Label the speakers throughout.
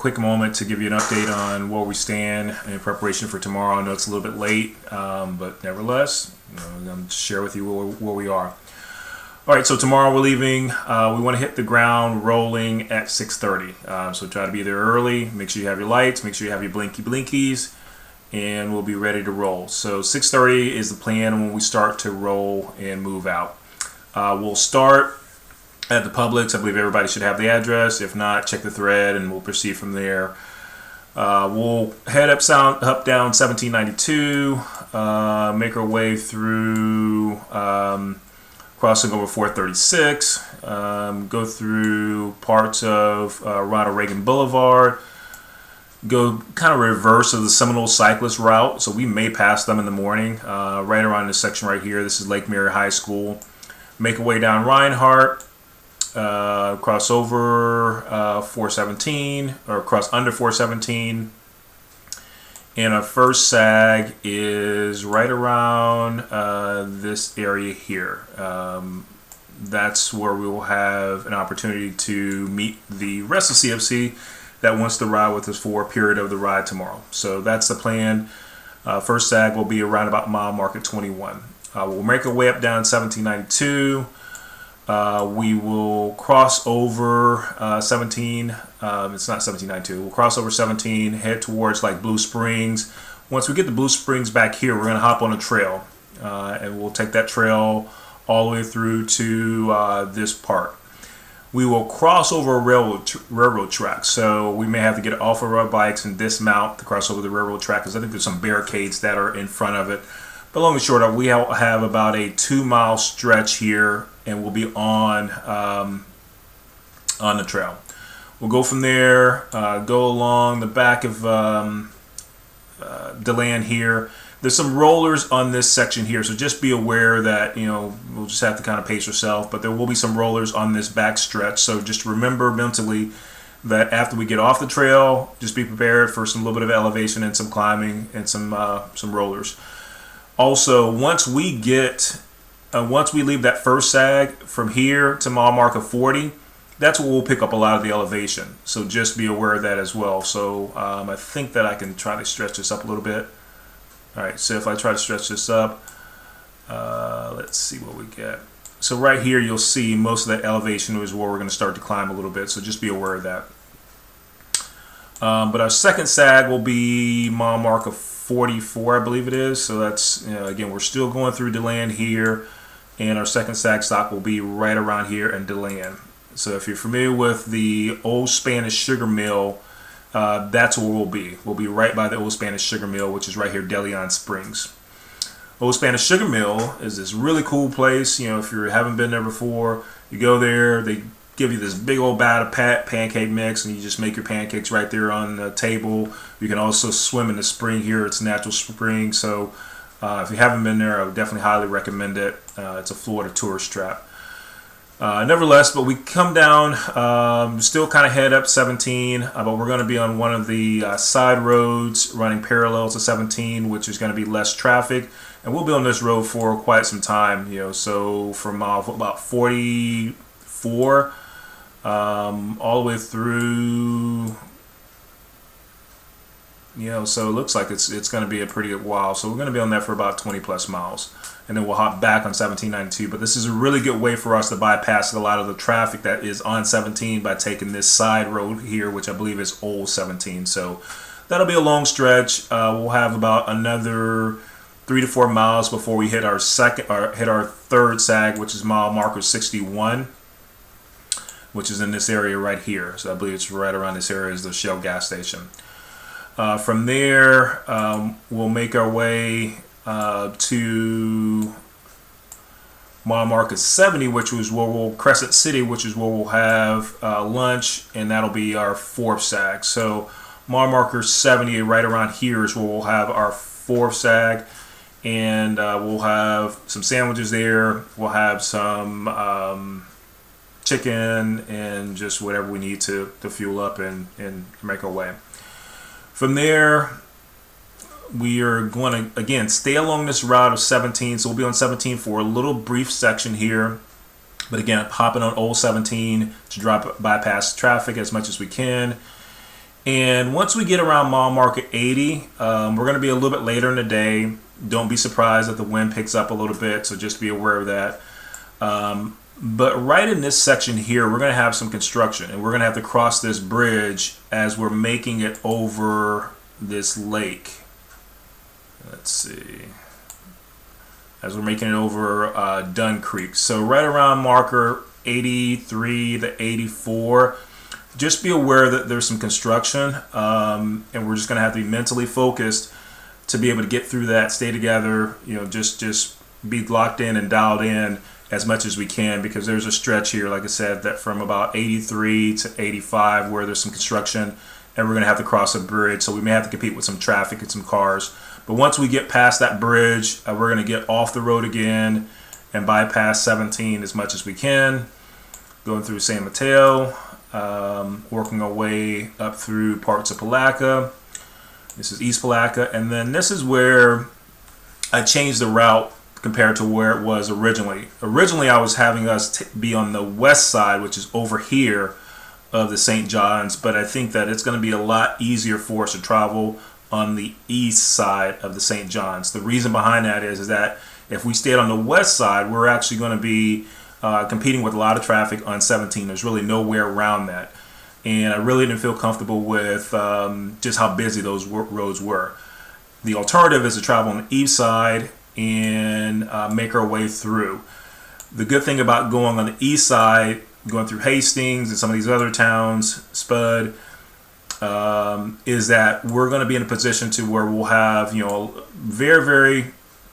Speaker 1: quick moment to give you an update on where we stand in preparation for tomorrow. I know it's a little bit late, but nevertheless, I'm going to share with you where we are. All right, so tomorrow we're leaving. We want to hit the ground rolling at 6:30. So try to be there early. Make sure you have your lights. Make sure you have your blinkies, and we'll be ready to roll. So 6:30 is the plan when we start to roll and move out. We'll start at the Publix. I believe everybody should have the address. If not, check the thread, and we'll proceed from there. We'll head up down 1792, make our way through, crossing over 436, go through parts of Ronald Reagan Boulevard, go kind of reverse of the Seminole Cyclist route, so we may pass them in the morning, right around this section right here. This is Lake Mary High School. Make our way down Reinhardt, cross over 417, or cross under 417, and our first sag is right around this area here. That's where we will have an opportunity to meet the rest of CFC that wants to ride with us for a period of the ride tomorrow. So that's the plan. First sag will be around about mile marker 21. We'll make our way up down 1792. We will cross over 17, it's not 1792, we'll cross over 17, head towards like Blue Springs. Once we get to Blue Springs back here, we're going to hop on a trail, and we'll take that trail all the way through to this part. We will cross over a railroad track, so we may have to get off of our bikes and dismount to cross over the railroad track, because I think there's some barricades that are in front of it. But long and short of, we have about a 2-mile stretch here, and we'll be on the trail. We'll go from there, go along the back of DeLand here. There's some rollers on this section here, so just be aware that, we'll just have to kind of pace yourself, but there will be some rollers on this back stretch. So just remember mentally that after we get off the trail, just be prepared for some little bit of elevation and some climbing and some rollers. Also, once we leave that first sag from here to mile marker 40, that's where we'll pick up a lot of the elevation. So just be aware of that as well. So I think that I can try to stretch this up a little bit. All right, so if I try to stretch this up, let's see what we get. So right here, you'll see most of that elevation is where we're going to start to climb a little bit. So just be aware of that. But our second sag will be mile marker 44, I believe it is. So that's, again, we're still going through DeLand here, and our second sag stop will be right around here in DeLand. So if you're familiar with the Old Spanish Sugar Mill, that's where we'll be. We'll be right by the Old Spanish Sugar Mill, which is right here, DeLeon Springs. Old Spanish Sugar Mill is this really cool place. If you haven't been there before, you go there, they give you this big old bat of pancake mix, and you just make your pancakes right there on the table. You can also swim in the spring here. It's a natural spring, so if you haven't been there, I would definitely highly recommend it. It's a Florida tourist trap. Nevertheless, but we come down, still kind of head up 17, but we're going to be on one of the side roads running parallel to 17, which is going to be less traffic, and we'll be on this road for quite some time. So from about 44 all the way through, so it looks like it's going to be a pretty good while. So we're going to be on that for about 20 plus miles, and then we'll hop back on 1792. But this is a really good way for us to bypass a lot of the traffic that is on 17 by taking this side road here, which I believe is Old 17. So that'll be a long stretch. We'll have about another 3 to 4 miles before we hit our third sag, which is mile marker 61, which is in this area right here. So I believe it's right around this area is the Shell gas station. From there, we'll make our way to mile marker 70, which was where we'll Crescent City, which is where we'll have lunch, and that'll be our fourth sag. So mile marker 70, right around here, is where we'll have our fourth sag, and we'll have some sandwiches there. We'll have some chicken and just whatever we need to fuel up and make our way. From there, we are going to, again, stay along this route of 17. So we'll be on 17 for a little brief section here. But again, hopping on Old 17 to bypass traffic as much as we can. And once we get around mile marker 80, we're going to be a little bit later in the day. Don't be surprised if the wind picks up a little bit, so just be aware of that. But right in this section here, we're going to have some construction, and we're going to have to cross this bridge as we're making it over this lake. Let's see. As we're making it over Dunn Creek. So right around marker 83 to 84, just be aware that there's some construction, and we're just going to have to be mentally focused to be able to get through that, stay together, just be locked in and dialed in as much as we can, because there's a stretch here, like I said, that from about 83 to 85 where there's some construction, and we're going to have to cross a bridge, so we may have to compete with some traffic and some cars. But once we get past that bridge, we're going to get off the road again and bypass 17 as much as we can, going through San Mateo, working our way up through parts of Palaca. This is East Palaca, and then this is where I changed the route compared to where it was originally. Originally, I was having us be on the west side, which is over here of the St. John's, but I think that it's going to be a lot easier for us to travel on the east side of the St. John's. The reason behind that is that if we stayed on the west side, we're actually going to be competing with a lot of traffic on 17. There's really nowhere around that. And I really didn't feel comfortable with just how busy those roads were. The alternative is to travel on the east side and make our way through. The good thing about going on the east side, going through Hastings and some of these other towns, Spud, is that we're going to be in a position to where we'll have very, very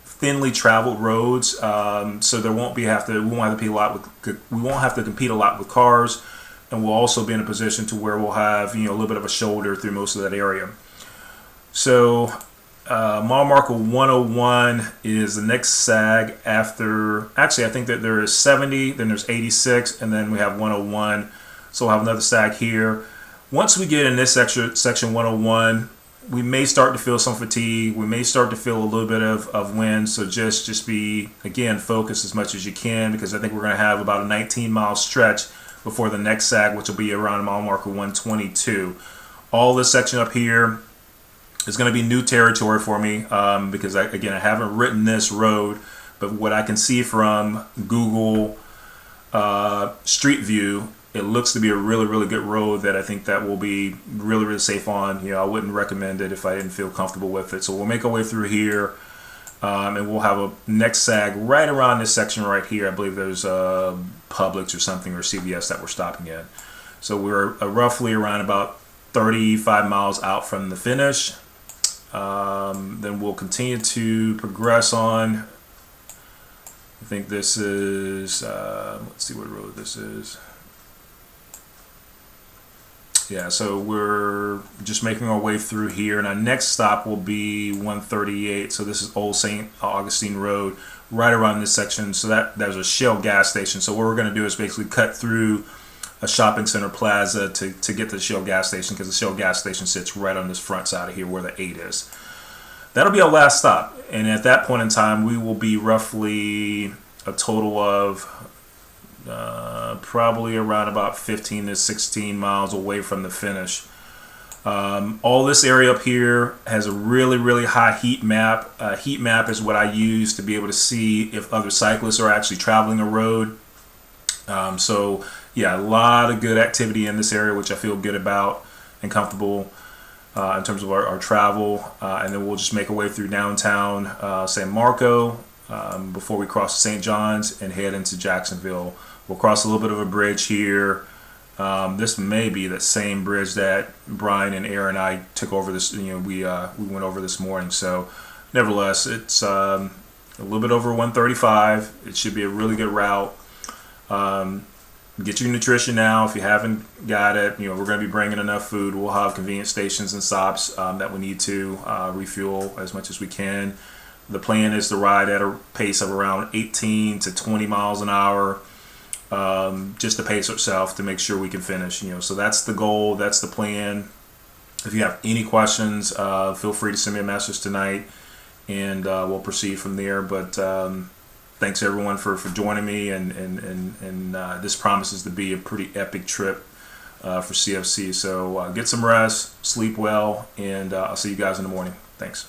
Speaker 1: thinly traveled roads, so we won't have to compete a lot with cars, and we'll also be in a position to where we'll have a little bit of a shoulder through most of that area. So mile marker 101 is the next sag after. Actually, I think that there is 70, then there's 86, and then we have 101. So we'll have another sag here. Once we get in this section 101, we may start to feel some fatigue. We may start to feel a little bit of wind. So just be, again, focused as much as you can, because I think we're going to have about a 19-mile stretch before the next sag, which will be around mile marker 122. All this section up here is going to be new territory for me, because I haven't written this road, but what I can see from Google Street View, it looks to be a really, really good road that I think that will be really, really safe on. I wouldn't recommend it if I didn't feel comfortable with it. So we'll make our way through here, and we'll have a next sag right around this section right here. I believe there's Publix or something, or CVS that we're stopping at. So we're roughly around about 35 miles out from the finish. Then we'll continue to progress on. I think this is, let's see what road this is. Yeah, so we're just making our way through here, and our next stop will be 138. So this is Old St. Augustine Road, right around this section. So there's a Shell gas station. So what we're going to do is basically cut through a shopping center plaza to get to the Shell gas station, because the Shell gas station sits right on this front side of here where the 8 is. That'll be our last stop, and at that point in time, we will be roughly a total of probably around about 15 to 16 miles away from the finish. All this area up here has a really, really high heat map. Heat map is what I use to be able to see if other cyclists are actually traveling a road. So yeah, a lot of good activity in this area, which I feel good about and comfortable in terms of our travel. And then we'll just make our way through downtown San Marco before we cross St. John's and head into Jacksonville. We'll cross a little bit of a bridge here. This may be the same bridge that Brian and Aaron and I took over this. We went over this morning. So, nevertheless, it's a little bit over 135. It should be a really good route. Get your nutrition now if you haven't got it. We're going to be bringing enough food. We'll have convenience stations and stops that we need to refuel as much as we can. The plan is to ride at a pace of around 18 to 20 miles an hour. Just to pace ourselves to make sure we can finish, so that's the goal, that's the plan. If you have any questions, feel free to send me a message tonight, and we'll proceed from there. But thanks everyone for joining me, and this promises to be a pretty epic trip for CFC. So get some rest, sleep well, and I'll see you guys in the morning. Thanks.